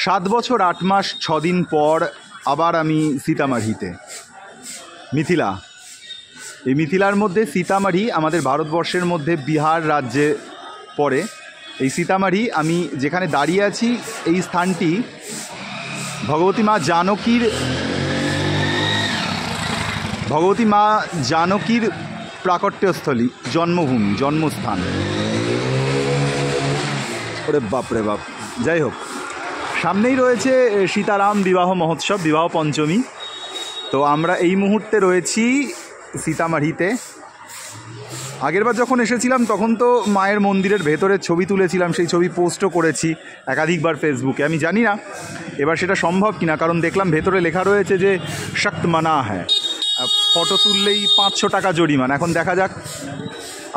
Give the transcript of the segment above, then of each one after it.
7 বছর 8 মাস 6 দিন পর আবার আমি সীতামাঢ়িতে। মিথিলা, এই মিথিলার মধ্যে সীতামাঢ়ি আমাদের ভারতবর্ষের মধ্যে বিহার রাজ্যে পড়ে। এই সীতামাঢ়ি আমি যেখানে দাঁড়িয়ে আছি এই স্থানটি ভগবতী মা জানকীর প্রাকট্যস্থলী, জন্মভূমি, জন্মস্থান। ওরে বাপরে বাপ। যাই হোক, সামনেই রয়েছে সীতারাম বিবাহ মহোৎসব, বিবাহ পঞ্চমী। তো আমরা এই মুহূর্তে রয়েছি সীতামাঢ়িতে। আগেরবার যখন এসেছিলাম তখন তো মায়ের মন্দিরের ভেতরের ছবি তুলেছিলাম, সেই ছবি পোস্টও করেছি একাধিকবার ফেসবুকে। আমি জানি না এবার সেটা সম্ভব কিনা, কারণ দেখলাম ভেতরে লেখা রয়েছে যে সখ্ত মানা হ্যায়, ফটো তুললেই 500 টাকা জরিমানা। এখন দেখা যাক।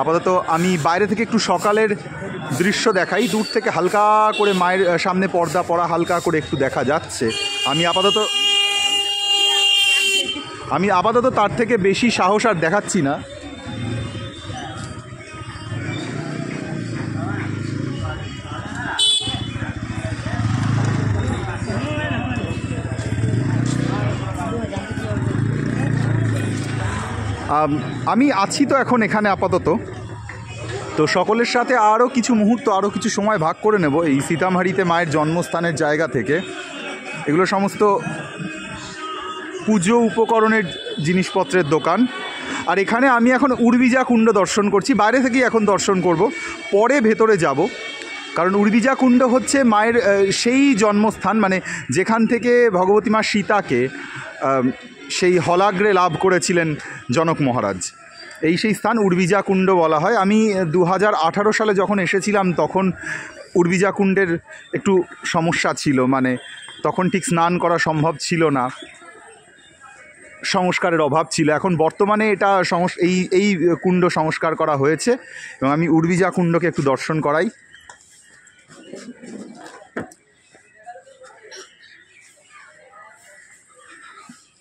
আপাতত আমি বাইরে থেকে একটু সকালের দৃশ্য দেখাই। দূর থেকে হালকা করে মায়ের সামনে পর্দা পরা হালকা করে একটু দেখা যাচ্ছে। আমি আপাতত তার থেকে বেশি সাহস আর দেখাচ্ছি না। আমি আছি তো এখন এখানে আপাতত। তো সকলের সাথে আরও কিছু মুহূর্ত, আরও কিছু সময় ভাগ করে নেব এই সীতামাঢ়িতে মায়ের জন্মস্থানের জায়গা থেকে। এগুলো সমস্ত পুজো উপকরণের জিনিসপত্রের দোকান। আর এখানে আমি এখন উর্বিজা কুণ্ড দর্শন করছি, বাইরে থেকেই এখন দর্শন করব, পরে ভেতরে যাব। কারণ উর্বিজা কুণ্ড হচ্ছে মায়ের সেই জন্মস্থান, মানে যেখান থেকে ভগবতী মা সীতাকে সেই হলাগ্রে লাভ করেছিলেন জনক মহারাজ। এই সেই স্থান উর্বিজা কুণ্ড বলা হয়। আমি 2018 সালে যখন এসেছিলাম তখন উর্বিজা কুণ্ডের একটু সমস্যা ছিল, মানে তখন ঠিক স্নান করা সম্ভব ছিল না, সংস্কারের অভাব ছিল। এখন বর্তমানে এটা এই কুণ্ড সংস্কার করা হয়েছে এবং আমি উর্বিজা কুণ্ডকে একটু দর্শন করাই।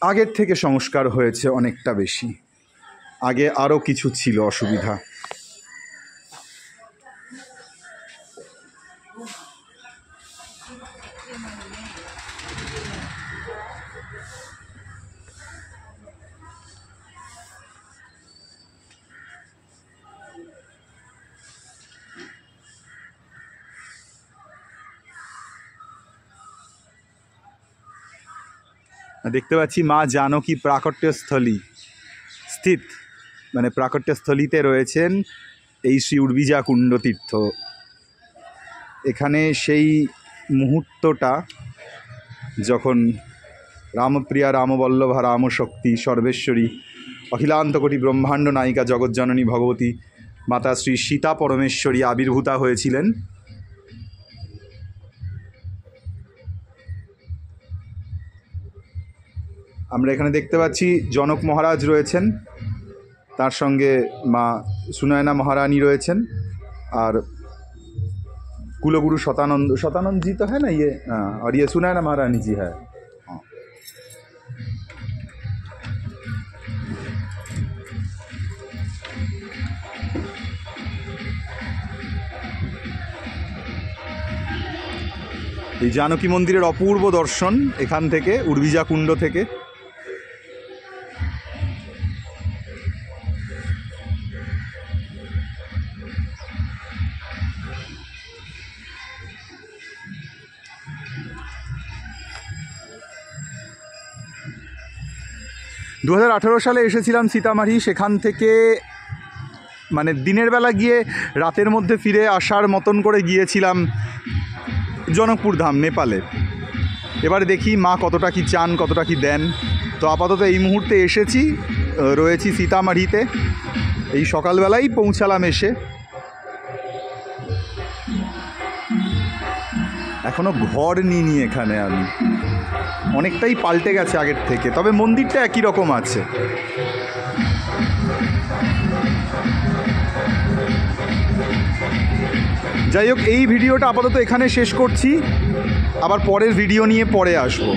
আগের থেকে সংস্কার হয়েছে অনেকটা বেশি, আগে আরও কিছু ছিল অসুবিধা। দেখতে পাচ্ছি মা জানকী প্রাকট্যস্থলী স্থিত, মানে প্রাকট্যস্থলীতে রয়েছেন এই শ্রী উর্বিজা কুণ্ড তীর্থ। এখানে সেই মুহূর্তটা যখন রামপ্রিয়া রামবল্লভা রামশক্তি সর্বেশ্বরী অখিলান্তকোটি ব্রহ্মাণ্ড নায়িকা জগজ্জননী ভগবতী মাতা শ্রী সীতা পরমেশ্বরী আবির্ভূতা হয়েছিলেন। আমরা এখানে দেখতে পাচ্ছি জনক মহারাজ রয়েছেন, তার সঙ্গে মা সুনয়না মহারানী রয়েছেন, আর কুলগুরু शतानंद जी तो है ना ये, और ये सुनैना महारानी जी है। এই জানকী মন্দিরের অপূর্ব দর্শন এখান থেকে, উর্বিজা কুণ্ড থেকে। দু 2018 সালে এসেছিলাম সীতামাঢ়ি। সেখান থেকে মানে দিনের বেলা গিয়ে রাতের মধ্যে ফিরে আসার মতন করে গিয়েছিলাম জনকপুর ধাম, নেপালে। এবারে দেখি মা কতটা কি চান, কতটা কি দেন। তো আপাতত এই মুহূর্তে এসেছি, রয়েছি সীতামাঢ়িতে। এই সকালবেলাই পৌঁছালাম এসে। এখনও ঘর নিইনি এখানে আমি, অনেকটাই পাল্টে গেছে আগের থেকে, তবে মন্দিরটা একই রকম আছে। যাই হোক, এই ভিডিওটা আপাতত এখানে শেষ করছি, আবার পরের ভিডিও নিয়ে পরে আসবো।